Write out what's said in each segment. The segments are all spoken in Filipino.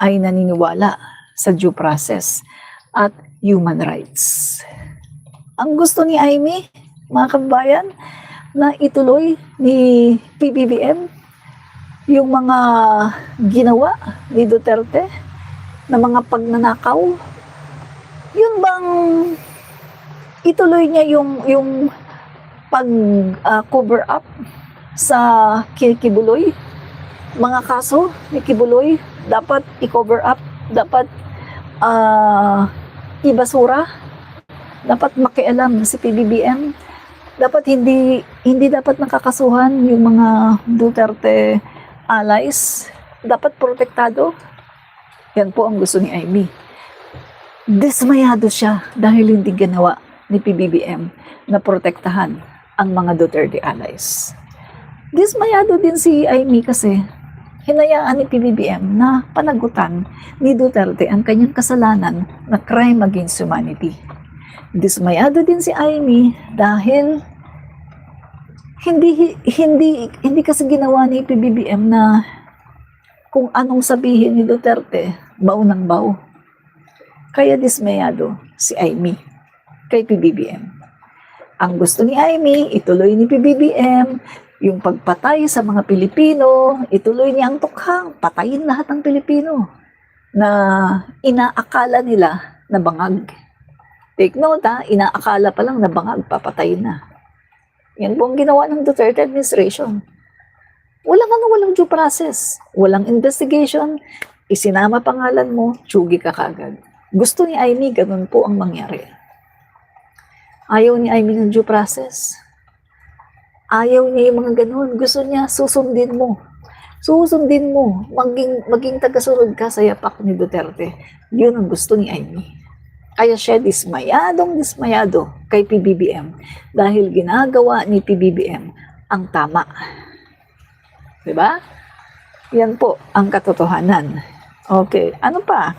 ay naniniwala sa due process at human rights. Ang gusto ni Amy, mga kababayan, na ituloy ni PBBM yung mga ginawa ni Duterte na mga pagnanakaw, yun bang ituloy niya yung pag-cover up sa Kibuloy? Mga kaso ni Kibuloy, dapat i-cover up, dapat ibasura, dapat makialam si PBBM, dapat hindi dapat nakakasuhan yung mga Duterte allies, dapat protektado. Yan po ang gusto ni Amy. Dismayado siya dahil hindi ginawa ni PBBM na protektahan ang mga Duterte allies. Dismayado din si Amy kasi hinayaan ni PBBM na panagutan ni Duterte ang kanyang kasalanan na crime against humanity. Dismayado din si Amy dahil hindi kasi ginawa ni PBBM na kung anong sabihin ni Duterte, baw ng baw. Kaya dismayado si Amy kay PBBM. Ang gusto ni Amy, ituloy ni PBBM yung pagpatay sa mga Pilipino, ituloy niya ang tukhang, patayin lahat ng Pilipino na inaakala nila na bangag. Take note inaakala pa lang na bangag, papatayin na. Yan po ang ginawa ng Duterte administration. Walang due process, walang investigation, isinama pangalan mo, tsugi ka kagad. Gusto ni Amy, ganun po ang mangyari. Ayaw ni Amy ng due process. Ayaw niya yung mga ganun. Gusto niya, susundin mo. Susundin mo. Maging tagasunod ka sa yapak ni Duterte. Yun ang gusto ni Amy. Kaya siya dismayado kay PBBM dahil ginagawa ni PBBM ang tama. Diba? Yan po ang katotohanan. Okay, ano pa?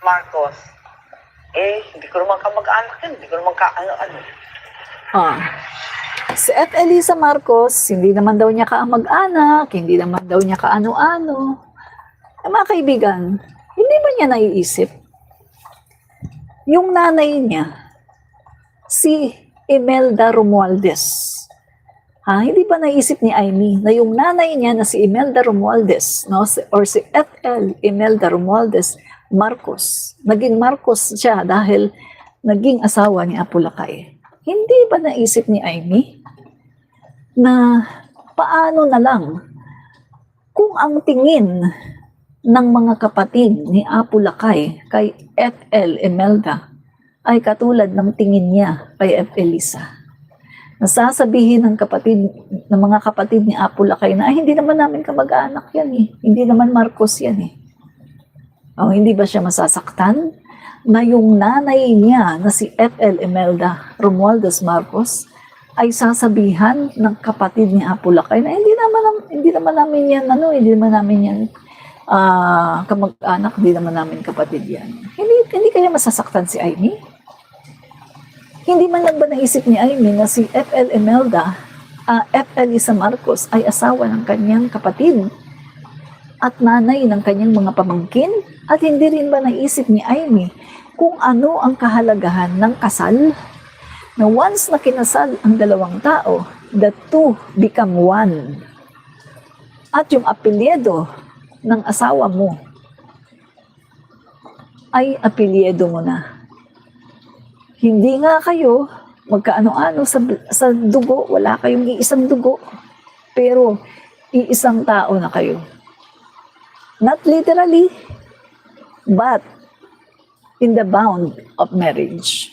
Marcos, hindi ko naman kamag-anak yan, hindi ko naman ka-ano-ano. Si F. Elisa Marcos, hindi naman daw niya kaamag-anak, hindi naman daw niya kaano-ano. Mga kaibigan, hindi ba niya naiisip? Yung nanay niya, si Imelda Romualdez. Hindi ba naisip ni Amy na yung nanay niya na si Imelda Romualdez, no, or si F.L. Imelda Romualdez Marcos, naging Marcos siya dahil naging asawa ni Apo Lakay. Hindi ba naisip ni Amy na paano na lang kung ang tingin ng mga kapatid ni Apo Lakay kay F.L. Imelda ay katulad ng tingin niya kay F. Elisa. Nasasabihin ng mga kapatid ni Apo Lakay na hindi naman namin kamag-anak yan hindi naman Marcos yan hindi ba siya masasaktan na yung nanay niya na si F.L. Imelda Romualdez Marcos ay sasabihan ng kapatid ni Apo Lakay na hindi naman namin yan kamag-anak, hindi naman namin kapatid yan. Hindi kaya masasaktan si Amy? Hindi man lang ba naisip ni Amy na si F.L. Imelda, F.L. Elisa Marcos ay asawa ng kanyang kapatid at nanay ng kanyang mga pamangkin? At hindi rin ba naisip ni Amy kung ano ang kahalagahan ng kasal? Na once na kinasal ang dalawang tao, the two become one. At yung apelyido ng asawa mo ay apelyido mo na. Hindi nga kayo magkaano-ano sa dugo, wala kayong iisang dugo, pero iisang tao na kayo. Not literally, but in the bound of marriage.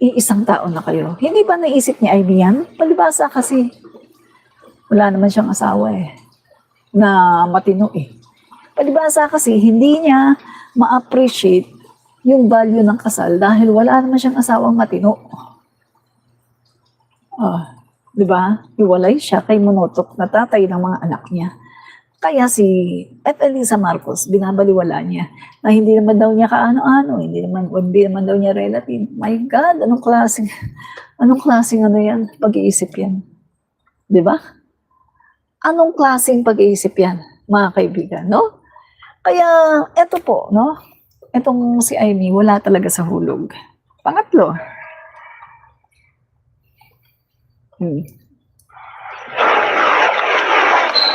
Iisang tao na kayo. Hindi ba naisip ni Ivy yan? Palibasa kasi wala naman siyang asawa na matino Palibasa kasi hindi niya ma-appreciate yung value ng kasal dahil wala naman siyang asawang matino. Di ba? Iwalay siya kay Monotok na tatay ng mga anak niya. Kaya si F. Elisa Marcos, binabaliwala niya na hindi naman daw niya kaano-ano, hindi naman daw niya relative. My God, anong klaseng pag-iisip yan? Di ba? Anong klaseng pag-iisip yan? mga kaibigan, no? Kaya, eto po, no? Etong si Amy, wala talaga sa hulog. Pangatlo.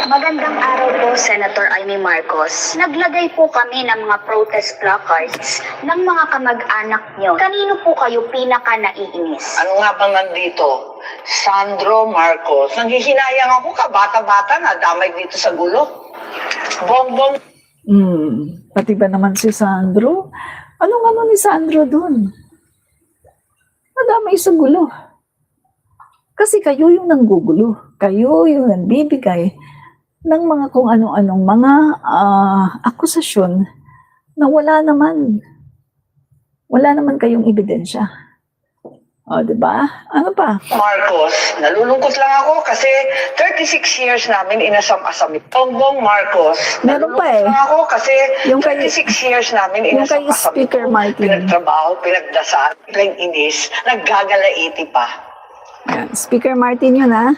Magandang araw po, Senator Amy Marcos. Naglagay po kami ng mga protest placards ng mga kamag-anak nyo. Kanino po kayo pinaka-naiinis? Ano nga bang nandito? Sandro Marcos. Nanghihinayang ako ka, bata-bata na, damay dito sa gulo. Bongbong. Pati ba naman si Sandro? Anong ano ni Sandro dun? Madamay sa gulo. Kasi kayo yung nanggugulo. Kayo yung nagbibigay ng mga kung ano-anong mga akusasyon na wala naman kayong ebidensya. O, diba? Ano pa? Marcos, nalulungkot lang ako kasi 36 years namin inasam-asam. Bongbong Marcos, Meron pa nalulungkot lang ako kasi Yung kay- 36 years namin yung kay inasam-asam. Speaker Martin. Pinagtrabaho, pinagdasal, pinag-inis, naggagalaiti pa. Yan. Speaker Martin yun, ha?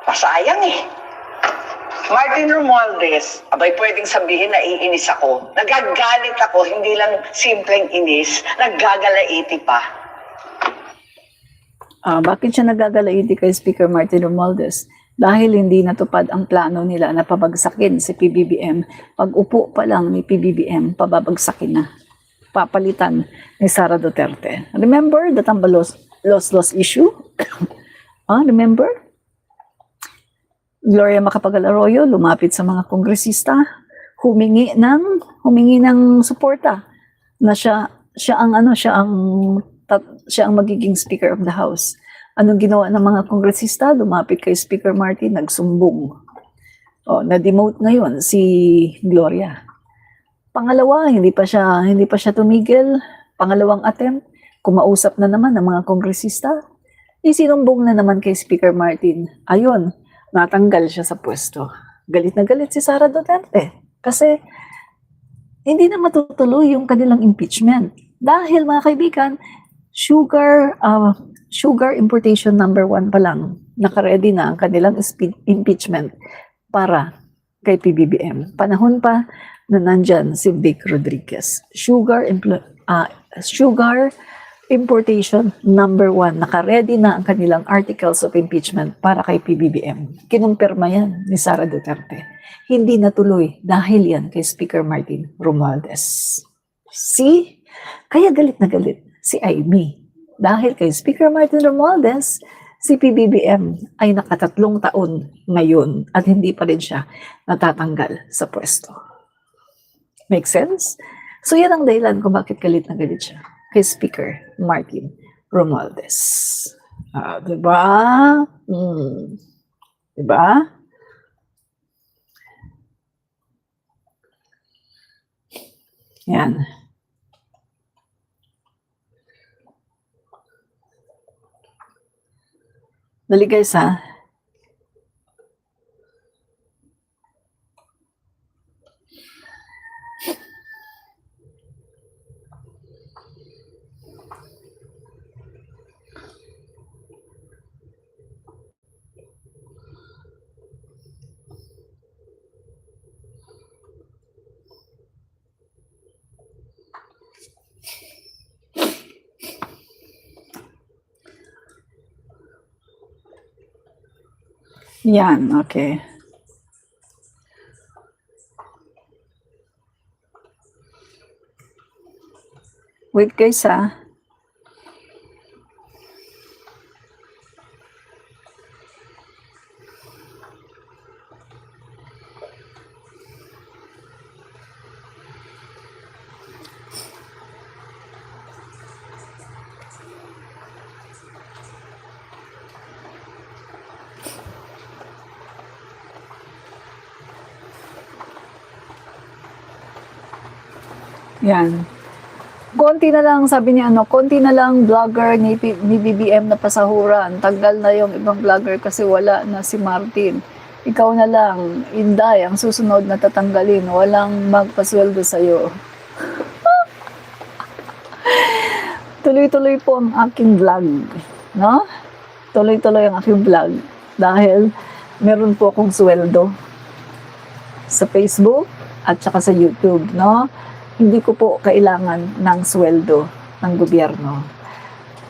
Masayang eh. Martin Romualdez, abay pwedeng sabihin na iinis ako. Nagagalit ako, hindi lang simpleng inis, naggagalaiti pa. Bakit siya nagagalaiti kay Speaker Martin Romualdez? Dahil hindi natupad ang plano nila na pabagsakin si PBBM. Pag upo pa lang ni PBBM, pababagsakin na. Papalitan ni Sara Duterte. Remember the Tambalos loss issue? Remember? Gloria Macapagal-Arroyo lumapit sa mga kongresista, humingi ng suporta na siya ang magiging Speaker of the House. Anong ginawa ng mga kongresista? Lumapit kay Speaker Martin, nagsumbong. Na-demote ngayon si Gloria. Pangalawa, hindi pa siya tumigil. Pangalawang attempt, kumausap na naman ng mga kongresista. Isinumbong na naman kay Speaker Martin. Ayun, natanggal siya sa pwesto. Galit na galit si Sara Duterte kasi hindi na matutuloy yung kanilang impeachment. Dahil mga kaibigan, sugar importation number 1 pa lang, nakaredy na ang kanilang impeachment para kay PBBM. Panahon pa na nandyan si Vic Rodriguez. Sugar importation number 1, nakaredy na ang kanilang articles of impeachment para kay PBBM. Kinumpirma yan ni Sara Duterte. Hindi natuloy dahil yan kay Speaker Martin Romualdez. See? Kaya galit na galit si Amy. Dahil kay Speaker Martin Romualdez, si PBBM ay nakatatlong taon ngayon at hindi pa rin siya natatanggal sa pwesto. Make sense? So yan ang dahilan kung bakit galit na galit siya kay Speaker Martin Romualdez. Diba? Diba? Yan. Dali guys ha. Yan, okay. Wait guys ha. Yan. Konti na lang, sabi niya, konti na lang vlogger ni BBM na pasahuran. Tanggal na yung ibang vlogger kasi wala na si Martin. Ikaw na lang, Inday, ang susunod na tatanggalin. Walang magpasweldo sa'yo. Tuloy-tuloy po ang aking vlog. No? Tuloy-tuloy ang aking vlog. Dahil meron po akong sweldo. sa Facebook at saka sa YouTube, no? Hindi ko po kailangan ng sweldo ng gobyerno.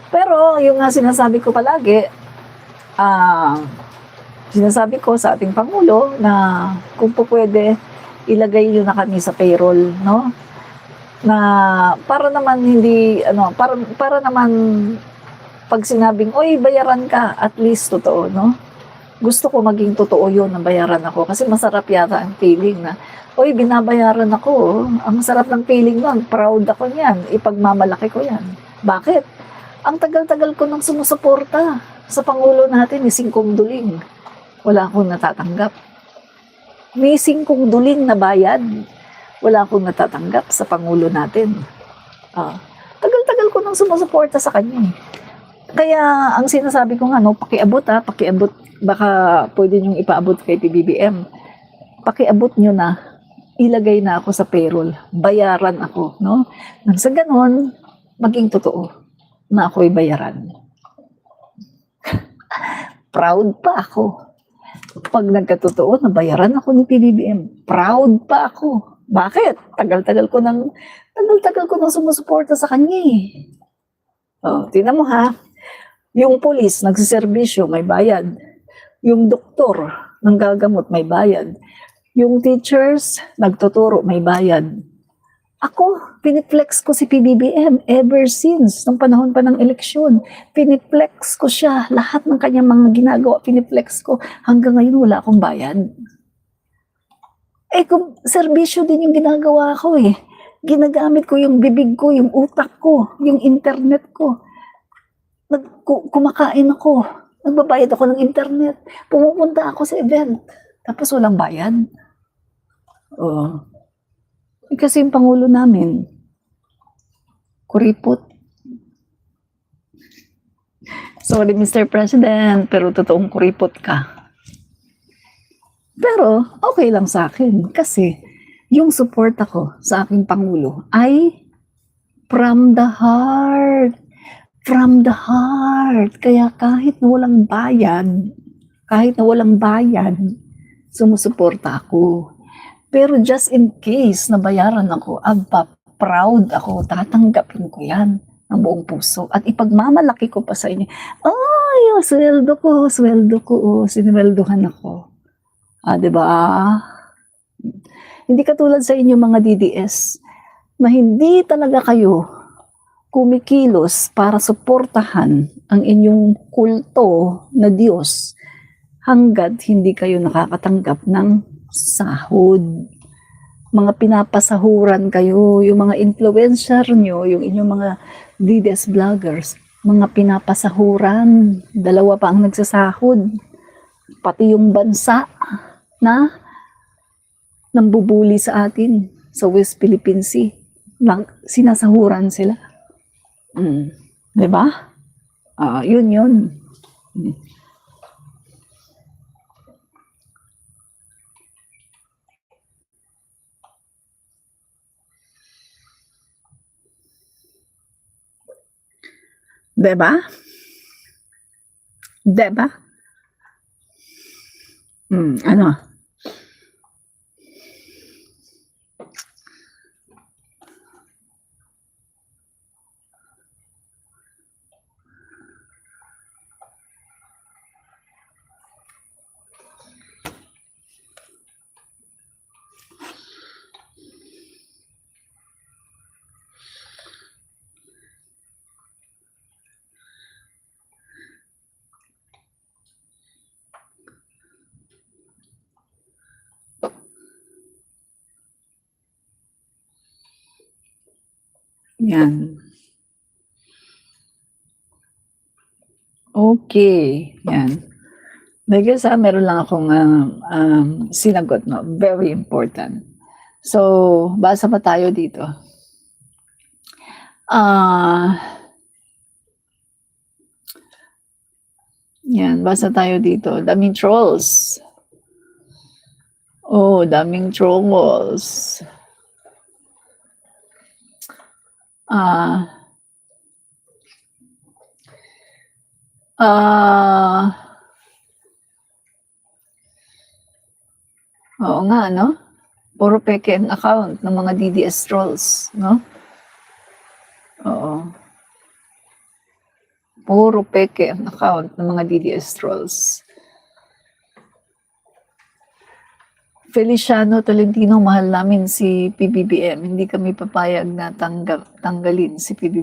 Pero yung nga sinasabi ko palagi, sinasabi ko sa ating Pangulo na kung po pwede, ilagay nyo na kami sa payroll, no? Na para naman hindi, para naman pag sinabing, oy, bayaran ka, at least totoo, no? Gusto ko maging totoo yun na bayaran ako kasi masarap yata ang feeling na, oy, binabayaran ako. Ang sarap ng feeling nun, proud ako niyan, ipagmamalaki ko yan. Bakit? Ang tagal-tagal ko nang sumusuporta sa Pangulo natin, ni Singkong Duling. Wala akong natatanggap. May singkong duling na bayad, wala akong natatanggap sa Pangulo natin. Tagal-tagal ko nang sumusuporta sa kanya. Kaya ang sinasabi ko nga, no, pakiabot, baka pwede niyong ipaabot kay PBBM. Pakiabot niyo na, ilagay na ako sa payroll, bayaran ako, no? Nang sa ganon, maging totoo na ako'y bayaran. Proud pa ako. Pag nagkatotoo, nabayaran ako ni PBBM. Proud pa ako. Bakit? Tagal-tagal ko nang sumusuporta sa kanya eh. Tingnan mo ha. Yung police, nagsiservisyo, may bayad. Yung doktor, nanggagamot, may bayad. Yung teachers, nagtuturo, may bayad. Ako, piniplex ko si PBBM ever since, nung panahon pa ng eleksyon. Piniplex ko siya, lahat ng kanyang mga ginagawa, piniplex ko. Hanggang ngayon, wala akong bayad. Kung serbisyo din yung ginagawa ko eh. Ginagamit ko yung bibig ko, yung utak ko, yung internet ko. Kumakain ako, nagbabayad ako ng internet. Pumupunta ako sa event, tapos walang bayad. Kasi yung Pangulo namin, kuripot. Sorry, Mr. President, pero totoong kuripot ka. Pero, okay lang sa akin. Kasi, yung support ako sa aking Pangulo ay from the heart. From the heart. Kaya kahit na walang bayad, sumusuporta ako. Pero just in case nabayaran ako, proud ako, tatanggapin ko yan ng buong puso. At ipagmamalaki ko pa sa inyo, ay, sweldo ko, sinweldohan ako. Diba? Hindi katulad sa inyo mga DDS, na hindi talaga kayo kumikilos para suportahan ang inyong kulto na Diyos hanggat hindi kayo nakakatanggap ng sahod. Mga pinapasahuran kayo, yung mga influencer nyo, yung inyong mga DDS vloggers, mga pinapasahuran, 2 pa ang nagsasahod, pati yung bansa na nambubuli sa atin sa West Philippine Sea, sinasahuran sila. Diba? Yun. Diba? Ano? Yan. Okay. Yan. Because meron lang akong sinagot, no? Very important. So, basa pa tayo dito. Yan, basa tayo dito. Daming trolls. Daming trolls. Oo nga, no? Puro peke ang account ng mga DDS trolls, no? Oo. Puro peke ang account ng mga DDS trolls. Feliciano Tolentino, mahal namin si PBBM. Hindi kami papayag na tanggalin si PBBM.